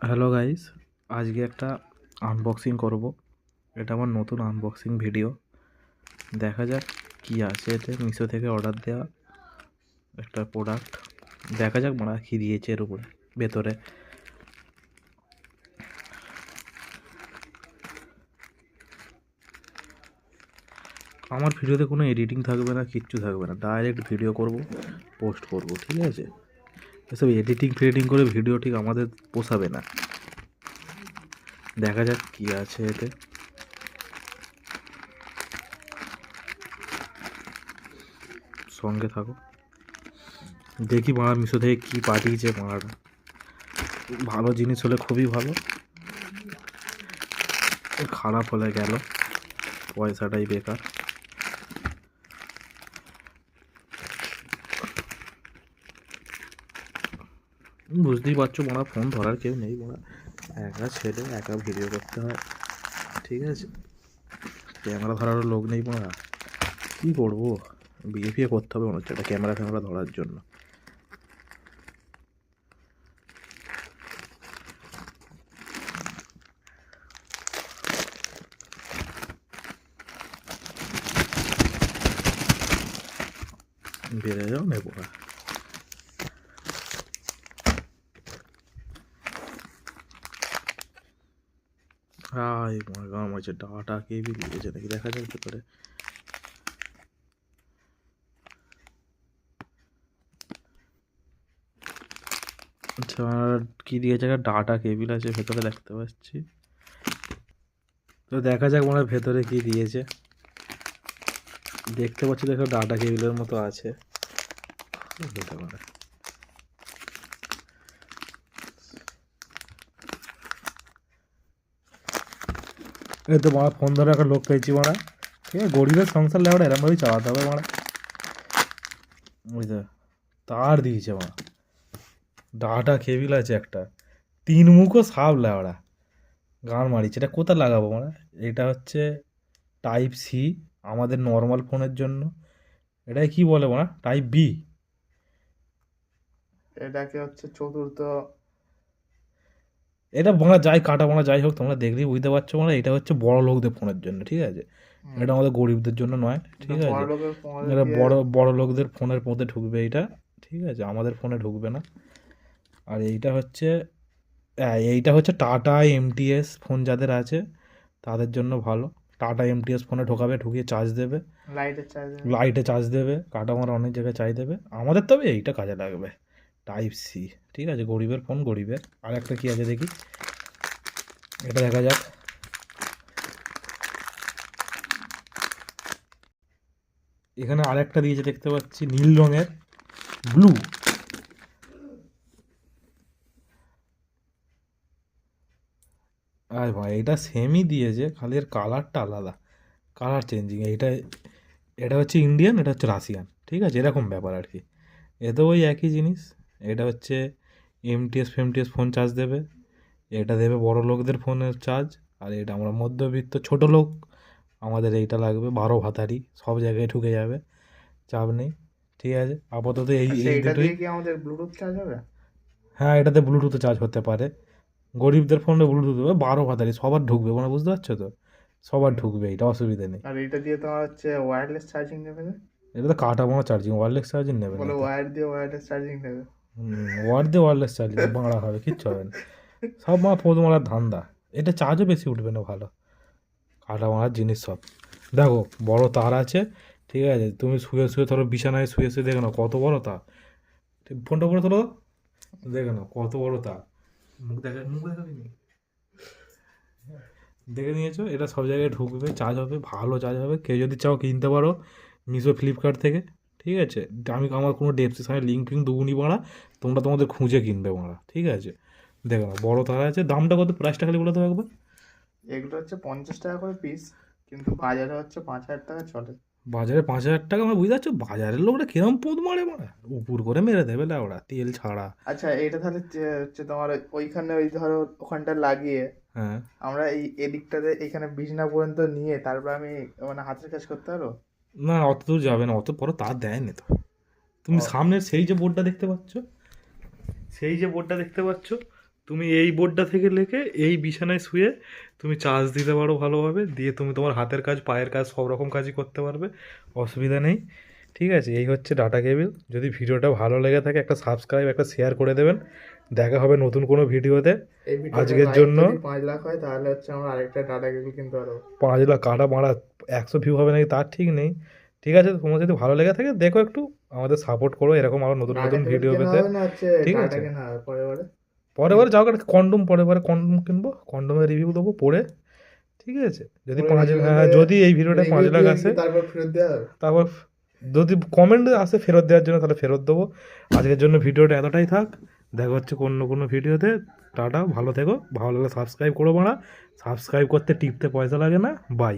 Hello guys, আজকে একটা unboxing করব। এটা আমার নতুন আনবক্সিং ভিডিও। দেখা যাক কি আছে এতে। মিশো থেকে অর্ডার দেওয়া একটা প্রোডাক্ট। দেখা যাক মারা কী দিয়েছে এর উপরে ভেতরে। আমার ভিডিওতে কোনো এডিটিং থাকবে না, কিচ্ছু থাকবে না, ডাইরেক্ট ভিডিও করব, পোস্ট করব, ঠিক আছে? এসব এডিটিং ফেডিটিং করে ভিডিও ঠিক আমাদের পোষাবে না। দেখা যাক কি আছে এতে। সঙ্গে থাকো, দেখি মারা মিশো থেকে কী পাঠিয়েছে মারা। ভালো জিনিস হলে খুবই ভালো, খারাপ হলে গেল পয়সাটাই বেকার। বুঝতেই পারছো মারা, ফোন ধরার কেউ নেই মারা, একা ছেলে, একা ভিডিও করতে হয়, ঠিক আছে? ক্যামেরা ধরারও লোক নেই মারা, কী করবো? বিয়ে করতে হবে মনে হচ্ছে একটা ক্যামেরা ফ্যামেরা ধরার জন্য। বেড়ে যাও নেবো না। হাই মার হচ্ছে ডাটা কেবি দিয়েছে নাকি, দেখা যাক ভেতরে। আচ্ছা, কী দিয়েছে? একটা ডাটা কেবিল আছে ভেতরে, দেখতে পাচ্ছি। তো দেখা যাক মনে হয় ভেতরে কী দিয়েছে। দেখতে পাচ্ছি, দেখো ডাটা কেবিলের মতো আছে, হতে পারে। এই তো মারা ফোন ধরে একটা লোক পেয়েছি মারা, ঠিক আছে? গরিবের সংসার লেওয়াটা এরমভাবেই চালাতে হবে মারা। বুঝতে, তার দিয়েছে মারা, ডাটা কেবিল আছে একটা, 3 মুখও সাপ লেওয়াটা, গান মারিছে। এটা কোথায় লাগাবো মারা? এটা হচ্ছে টাইপ সি আমাদের নর্মাল ফোনের জন্য। এটাই কি বলে মারা? Type B. এটাকে হচ্ছে চতুর্থ। এটা বাংলা যাই কাটা বাংলা যাই হোক, তোমরা দেখলেই বুঝতে পারছো মানে এটা হচ্ছে বড় লোকদের ফোনের জন্য, ঠিক আছে? এটা আমাদের গরিবদের জন্য নয়, ঠিক বড় আছে? লোকের ফোনে এটা দিয়ে। বড় বড় লোকদের ফোনের মধ্যে ঢুকবে এটা, ঠিক আছে? আমাদের ফোনে ঢুকবে না। আর এইটা হচ্ছে টাটা এমটিএস ফোন যাদের আছে তাদের জন্য ভালো। টাটা এমটিএস ফোনে ঢোকাবে, ঢুকিয়ে চার্জ দেবে, লাইটের চার্জ। লাইটে চার্জ দেবে, কাটা মারা অনেক জায়গায় চার্জ দেবে। আমাদের তবে এইটা কাজে লাগবে, টাইপ সি, ঠিক আছে? গরিবের ফোন গরিবের। আর একটা কী আছে দেখি, এটা দেখা যাক। এখানে আরেকটা দিয়েছে দেখতে পাচ্ছি, নীল রঙের, ব্লু। আর ভাই এটা সেমই দিয়েছে, খালি এর কালারটা আলাদা, কালার চেঞ্জিং। এটা হচ্ছে ইন্ডিয়ান, এটা হচ্ছে রাশিয়ান, ঠিক আছে? এরকম ব্যাপার আর কি। এতেও ওই একই জিনিস। এটা হচ্ছে এমটিএস ফেমটিএস ফোন চার্জ দেবে, এটা দেবে বড় লোকদের ফোনের চার্জ। আর এটা আমরা মধ্যবিত্ত ছোট লোক, আমাদের এইটা লাগবে 12 ভাতারি, সব জায়গায় ঢুকে যাবে, চাপ নেই, ঠিক আছে? আপাতত এই আচ্ছা, এই এটা দুটোই। দিয়ে কি আমাদের ব্লুটুথ চার্জ হবে? হ্যাঁ, এটাতে ব্লুটুথে চার্জ হতে পারে। গরিবদের ফোনে ব্লুটুথ হবে, 12 ভাতারি, সবার ঢুকবে মানে, বুঝতে পারছো তো? সবার ঢুকবে, এটা অসুবিধা নেই। আর এটা দিয়ে তোমার হচ্ছে ওয়্যারলেস চার্জিং নেবে না? এটাতে কাটা মারা চার্জিং, ওয়্যারলেস চার্জিং নেবে না বলে এতে। ওয়্যার দিয়ে ওয়্যারলেস চার্জিং নেবে। ওয়ার্ড দিয়ে ওয়্যারলেস চার্জিং বাংলা হবে, কিচ্ছু হবে না। সব মা পোদ মারার ধান্দা। এটা চার্জও বেশি উঠবে না, ভালো কাটা মারার জিনিস সব। দেখো বড় তার আছে, ঠিক আছে? তুমি শুয়ে শুয়ে ধরো, বিছানায় শুয়ে শুয়ে দেখে নাও কত বড় তার। ফোনটা করে তোলো, দেখে নাও কত বড় তার। মুখ দেখাবি নি? দেখে নিয়েছো? এটা সব জায়গায় ঢুকবে, চার্জ হবে, ভালো চার্জ হবে। কেউ যদি চাও কিনতে পারো মিশো ফ্লিপকার্ট থেকে, ঠিক আছে? আমার কোনো ডেসক্রিপশনে লিঙ্ক ফিঙ্ক দুগুনি বাড়া, তোমরা তোমাদের খুঁজে কিনবে বাড়া, ঠিক আছে? দেখো না বড় তার আছে। দামটা কত, প্রাইসটা খালি বলে দেবো একবার। এগুলো হচ্ছে 50 টাকা করে পিস, কিন্তু বাজারে হচ্ছে 5,000 টাকা চলে। বাজারে 5,000 টাকা, আমরা বুঝতে পারছো বাজারের লোকরা কিরম পোদ মারে মারা, উপর করে মেরে দেবে ওরা তেল ছাড়া। আচ্ছা, এটা তাহলে হচ্ছে তোমার ওইখানে ওই ধরো ওখানটা লাগিয়ে হ্যাঁ, আমরা এই এদিকটাতে এখানে বিছনা পর্যন্ত নিয়ে তারপর আমি মানে হাতের কাজ করতে পারো। না অত দূর যাবে না, অত বড় তার দেয়নি তো। তুমি ও, সামনের সেই যে বোর্ডটা দেখতে পাচ্ছ, সেই যে বোর্ডটা দেখতে পাচ্ছ, তুমি এই বোর্ডটা থেকে লেখে এই বিছানায় শুয়ে তুমি চার্জ দিতে পারো ভালোভাবে, দিয়ে তুমি তোমার হাতের কাজ পায়ের কাজ সব রকম কাজই করতে পারবে, অসুবিধা নেই। ঠিক আছে, এই হচ্ছে ডাটা কেবিল। যদি ভিডিওটা ভালো লেগে থাকে একটা সাবস্ক্রাইব একটা শেয়ার করে দেবেন। দেখা হবে নতুন কোনো ভিডিওতে। এই ভিডিওটা আজকের লাইক জন্য যদি 5 লাখ হয় তাহলে হচ্ছে আমরা আরেকটা ডাটা কেবল কিনতে পারবো। 5 লাখ কাটা মারা 100 ভিউ হবে নাকি তার ঠিক নেই। ঠিক আছে, তোমার যদি ভালো লেগে থাকে দেখো, একটু আমাদের সাপোর্ট করো এরকম আরও নতুন ডাটা নতুন কেবল ভিডিও কেনা পেতে। হবে না হচ্ছে ঠিক ডাটা আছে, কেনা হবে পরে পরে। পরে পরে যাও একটা কন্ডম, পরে পরে কন্ডম কিনবো, কন্ডোমের রিভিউ দেবো পরে। ঠিক আছে, যদি পরে 5, review হ্যাঁ তে যদি এই ভিডিওটা রিভিউ 5 লাখ দিয়ে আসে, তারপর ফেরত দেওয়া হবে। তারপর যদি কমেন্ট আসে ফেরত দেওয়ার জন্য তাহলে ফেরত দেবো। আজকের জন্য ভিডিওটা এতটাই থাক, দেখা হচ্ছে অন্য কোনো ভিডিওতে। টাটা, ভালো থেকো, ভালো লাগলে সাবস্ক্রাইব করো, বাড়া সাবস্ক্রাইব করতে টিপতে পয়সা লাগে না। বাই।